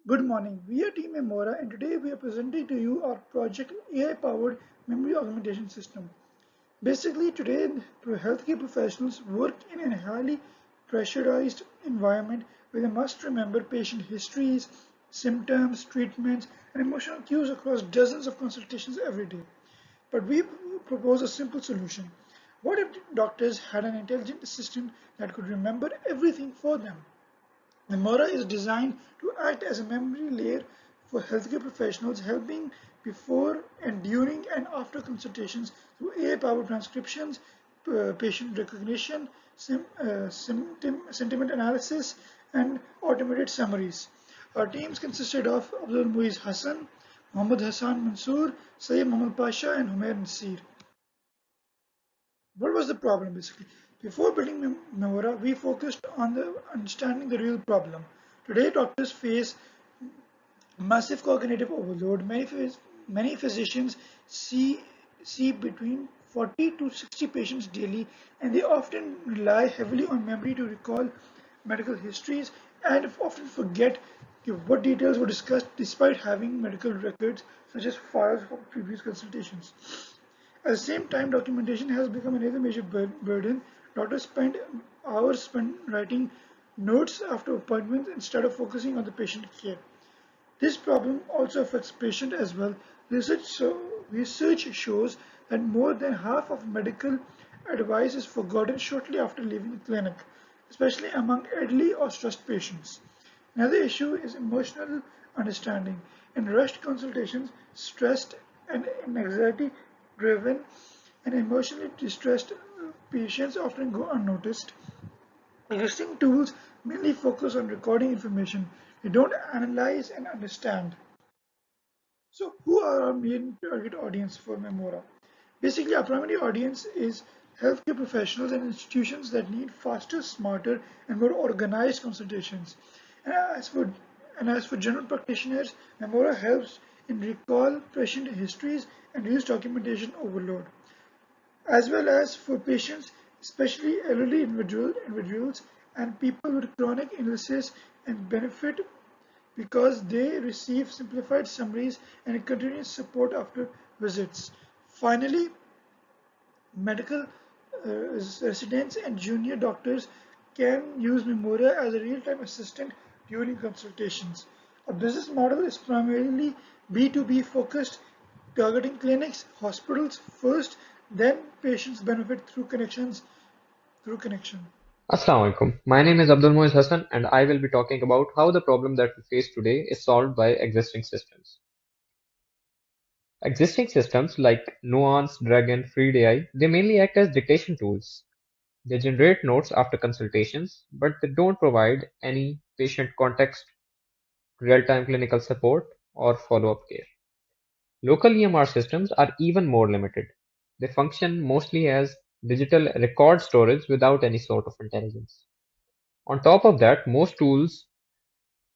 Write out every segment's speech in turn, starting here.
Good morning. We are Team Memora and today we are presenting to you our project AI-powered memory augmentation system. Basically, today healthcare professionals work in a highly pressurized environment where they must remember patient histories, symptoms, treatments, and emotional cues across dozens of consultations every day. But we propose a simple solution. What if doctors had an intelligent assistant that could remember everything for them? Memora is designed to act as a memory layer for healthcare professionals, helping before and during and after consultations through AI-powered transcriptions, patient recognition, sentiment analysis, and automated summaries. Our teams consisted of Abdul Moiz Hassan, Hassaan Mansur, Syed Pasha, and Humair Naseer. What was the problem basically? Before building Memora, we focused on understanding the real problem. Today, doctors face massive cognitive overload. Many physicians see between 40 to 60 patients daily, and they often rely heavily on memory to recall medical histories and often forget what details were discussed despite having medical records such as files from previous consultations. At the same time, documentation has become another major burden. Doctors spend hours spent writing notes after appointments instead of focusing on the patient care. This problem also affects patients as well. Research shows that more than half of medical advice is forgotten shortly after leaving the clinic, especially among elderly or stressed patients. Another issue is emotional understanding. In rushed consultations, stressed and anxiety driven and emotionally distressed patients often go unnoticed. Existing tools mainly focus on recording information. They don't analyze and understand. So, who are our main target audience for Memora? Basically, our primary audience is healthcare professionals and institutions that need faster, smarter, and more organized consultations. And as for general practitioners, Memora helps in recall patient histories and reduce documentation overload, as well as for patients, especially elderly individuals and people with chronic illnesses and benefit because they receive simplified summaries and continuous support after visits. Finally, medical residents and junior doctors can use Memora as a real-time assistant during consultations. A business model is primarily B2B focused, targeting clinics, hospitals first, then patients benefit through connection. Assalamu alaikum. My name is Abdul Hassan and I will be talking about how the problem that we face today is solved by existing systems. Existing systems like Nuance, Dragon, FreeDAI, they mainly act as dictation tools. They generate notes after consultations, but they don't provide any patient context, real-time clinical support, or follow-up care. Local EMR systems are even more limited. They function mostly as digital record storage without any sort of intelligence. On top of that, most tools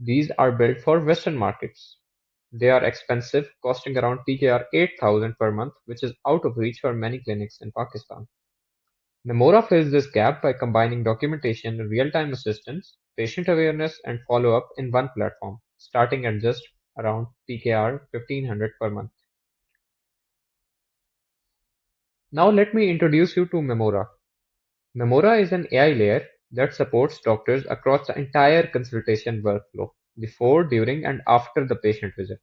these are built for Western markets. They are expensive, costing around PKR 8,000 per month, which is out of reach for many clinics in Pakistan. Memora fills this gap by combining documentation, real-time assistance, patient awareness, and follow-up in one platform, starting at just around PKR 1,500 per month. Now let me introduce you to Memora. Memora is an AI layer that supports doctors across the entire consultation workflow, before, during, and after the patient visit.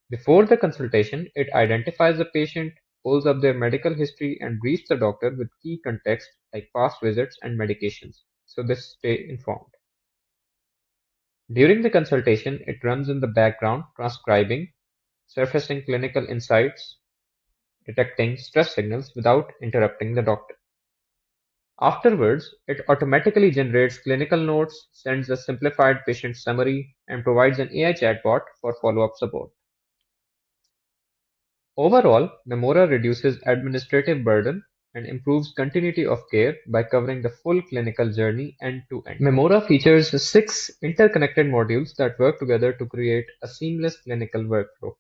Before the consultation, it identifies the patient, pulls up their medical history, and briefs the doctor with key context like past visits and medications, so they stay informed. During the consultation, it runs in the background, transcribing, surfacing clinical insights, detecting stress signals without interrupting the doctor. Afterwards, it automatically generates clinical notes, sends a simplified patient summary, and provides an AI chatbot for follow-up support. Overall, Memora reduces administrative burden and improves continuity of care by covering the full clinical journey end-to-end. Memora features six interconnected modules that work together to create a seamless clinical workflow.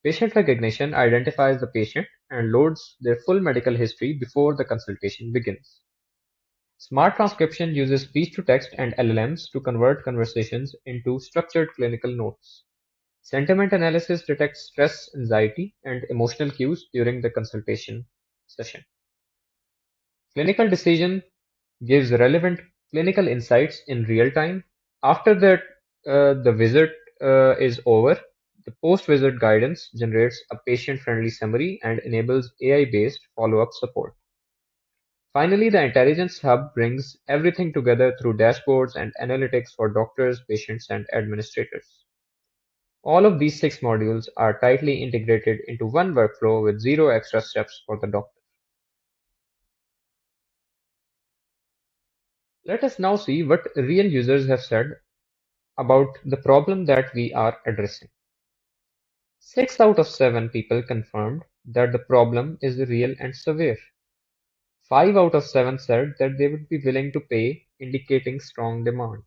Patient recognition identifies the patient and loads their full medical history before the consultation begins. Smart transcription uses speech-to-text and LLMs to convert conversations into structured clinical notes. Sentiment analysis detects stress, anxiety, and emotional cues during the consultation session. Clinical decision gives relevant clinical insights in real time. After the visit is over, the post-visit guidance generates a patient-friendly summary and enables AI-based follow-up support. Finally, the Intelligence Hub brings everything together through dashboards and analytics for doctors, patients, and administrators. All of these 6 modules are tightly integrated into one workflow with zero extra steps for the doctor. Let us now see what real users have said about the problem that we are addressing. 6 out of 7 people confirmed that the problem is real and severe. 5 out of 7 said that they would be willing to pay, indicating strong demand.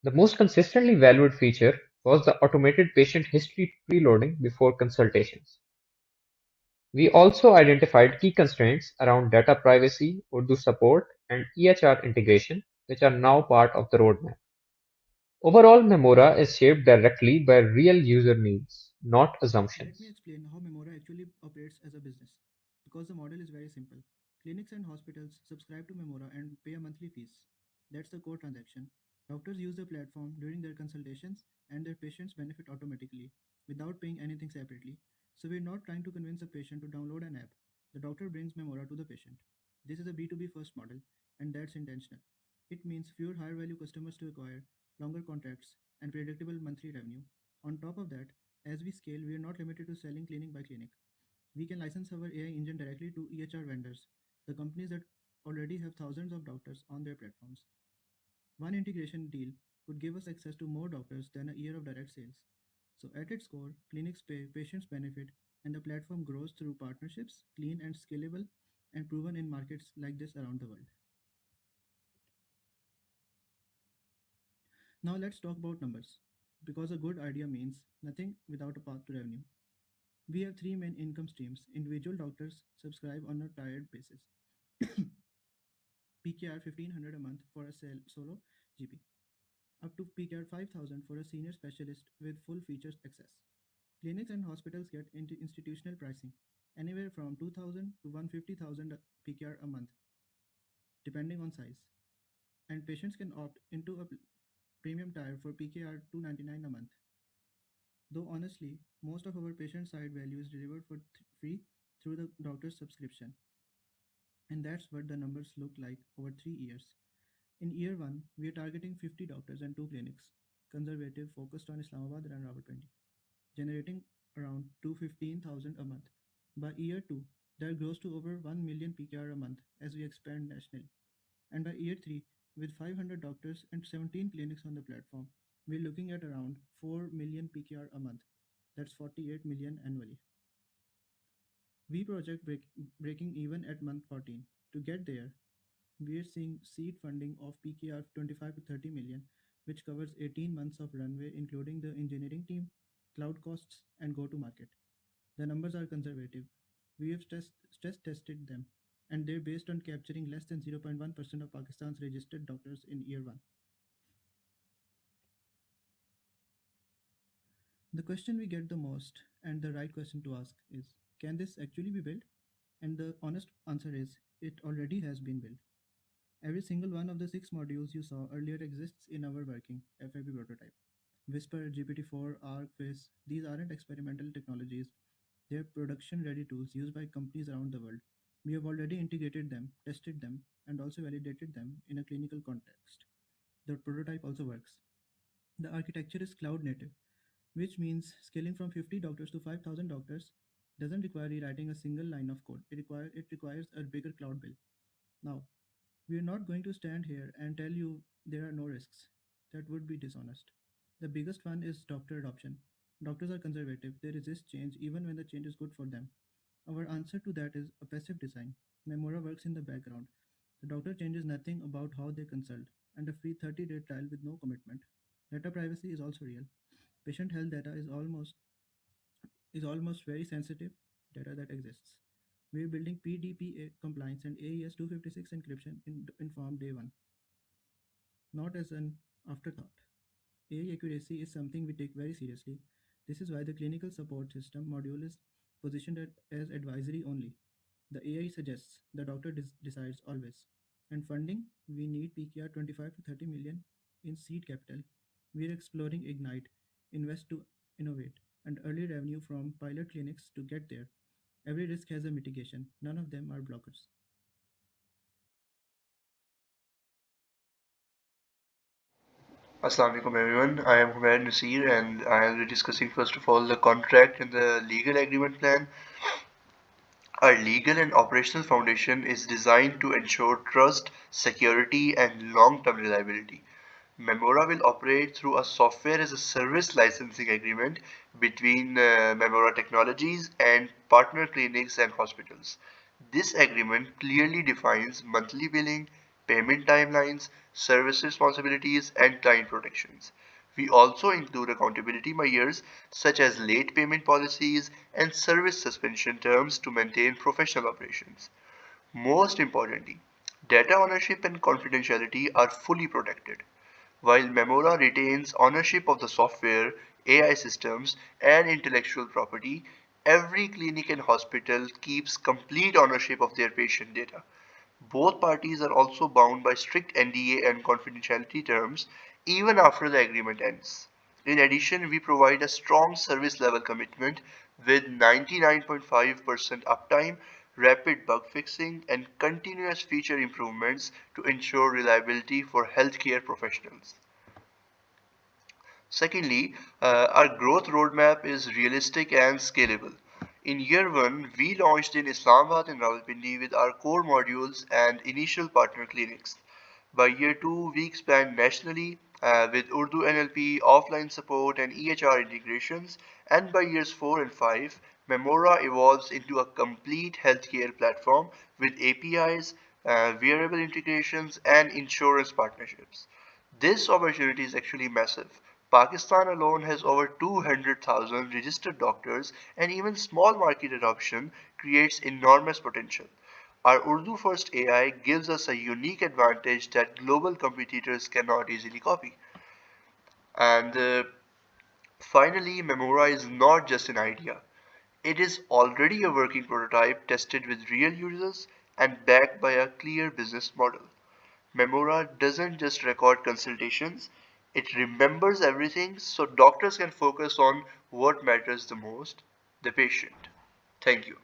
The most consistently valued feature was the automated patient history preloading before consultations. We also identified key constraints around data privacy, Urdu support, and EHR integration, which are now part of the roadmap. Overall, Memora is shaped directly by real user needs, not Let me assumptions. explain how Memora actually operates as a business. Because the model is very simple. Clinics and hospitals subscribe to Memora and pay a monthly fees. That's the core transaction. Doctors use the platform during their consultations and their patients benefit automatically without paying anything separately. So we're not trying to convince a patient to download an app. The doctor brings Memora to the patient. This is a B2B first model and that's intentional. It means fewer higher value customers to acquire, longer contracts, and predictable monthly revenue. On top of that, as we scale, we are not limited to selling clinic by clinic. We can license our AI engine directly to EHR vendors, the companies that already have thousands of doctors on their platforms. One integration deal could give us access to more doctors than a year of direct sales. So, at its core, clinics pay, patients benefit, and the platform grows through partnerships, clean and scalable, and proven in markets like this around the world. Now, let's talk about numbers. Because a good idea means nothing without a path to revenue. We have three main income streams. Individual doctors subscribe on a tiered basis. PKR 1500 a month for a solo GP, up to PKR 5000 for a senior specialist with full features access. Clinics and hospitals get into institutional pricing, anywhere from 2000 to 150,000 PKR a month, depending on size. And patients can opt into a premium tier for PKR 299 a month. Though honestly, most of our patient side value is delivered for free through the doctor's subscription. And that's what the numbers look like over 3 years. In year one, we are targeting 50 doctors and 2 clinics, conservative, focused on Islamabad and Rawalpindi, generating around 215,000 a month. By year two, that grows to over 1 million PKR a month as we expand nationally. And by year three, with 500 doctors and 17 clinics on the platform, we're looking at around 4 million PKR a month. That's 48 million annually. We project breaking even at month 14. To get there, we're seeing seed funding of PKR 25 to 30 million, which covers 18 months of runway, including the engineering team, cloud costs, and go to market. The numbers are conservative. We have stress tested them, and they're based on capturing less than 0.1% of Pakistan's registered doctors in year one. The question we get the most, and the right question to ask, is can this actually be built? And the honest answer is it already has been built. Every single one of the 6 modules you saw earlier exists in our working FIB prototype. Whisper, GPT-4, Arc, Fizz, these aren't experimental technologies. They're production-ready tools used by companies around the world. We have already integrated them, tested them, and also validated them in a clinical context. The prototype also works. The architecture is cloud native, which means scaling from 50 doctors to 5,000 doctors doesn't require rewriting a single line of code. It requires a bigger cloud bill. Now, we are not going to stand here and tell you there are no risks. That would be dishonest. The biggest one is doctor adoption. Doctors are conservative, they resist change even when the change is good for them. Our answer to that is a passive design. Memora works in the background. The doctor changes nothing about how they consult, and a free 30-day trial with no commitment. Data privacy is also real. Patient health data is almost very sensitive data that exists. We're building PDPA compliance and AES 256 encryption in Form Day 1, not as an afterthought. AI accuracy is something we take very seriously. This is why the clinical support system module is positioned as advisory only. The AI suggests, the doctor decides always. And funding, we need PKR 25 to 30 million in seed capital. We are exploring Ignite, Invest to Innovate, and early revenue from pilot clinics to get there. Every risk has a mitigation, none of them are blockers. Assalamu alaikum everyone. I am Humair Naseer and I will be discussing first of all the contract and the legal agreement plan. Our legal and operational foundation is designed to ensure trust, security, and long-term reliability. Memora will operate through a software as a service licensing agreement between Memora Technologies and partner clinics and hospitals. This agreement clearly defines monthly billing, payment timelines, service responsibilities, and client protections. We also include accountability measures such as late payment policies and service suspension terms to maintain professional operations. Most importantly, data ownership and confidentiality are fully protected. While Memora retains ownership of the software, AI systems, and intellectual property, every clinic and hospital keeps complete ownership of their patient data. Both parties are also bound by strict NDA and confidentiality terms even after the agreement ends. In addition, we provide a strong service level commitment with 99.5% uptime, rapid bug fixing, and continuous feature improvements to ensure reliability for healthcare professionals. Secondly, our growth roadmap is realistic and scalable. In year one, we launched in Islamabad and Rawalpindi with our core modules and initial partner clinics. By year two, we expand nationally with Urdu NLP, offline support, and EHR integrations. And by years four and five, Memora evolves into a complete healthcare platform with APIs, wearable integrations, and insurance partnerships. This opportunity is actually massive. Pakistan alone has over 200,000 registered doctors, and even small market adoption creates enormous potential. Our Urdu first AI gives us a unique advantage that global competitors cannot easily copy. And finally, Memora is not just an idea. It is already a working prototype tested with real users and backed by a clear business model. Memora doesn't just record consultations, it remembers everything so doctors can focus on what matters the most, the patient. Thank you.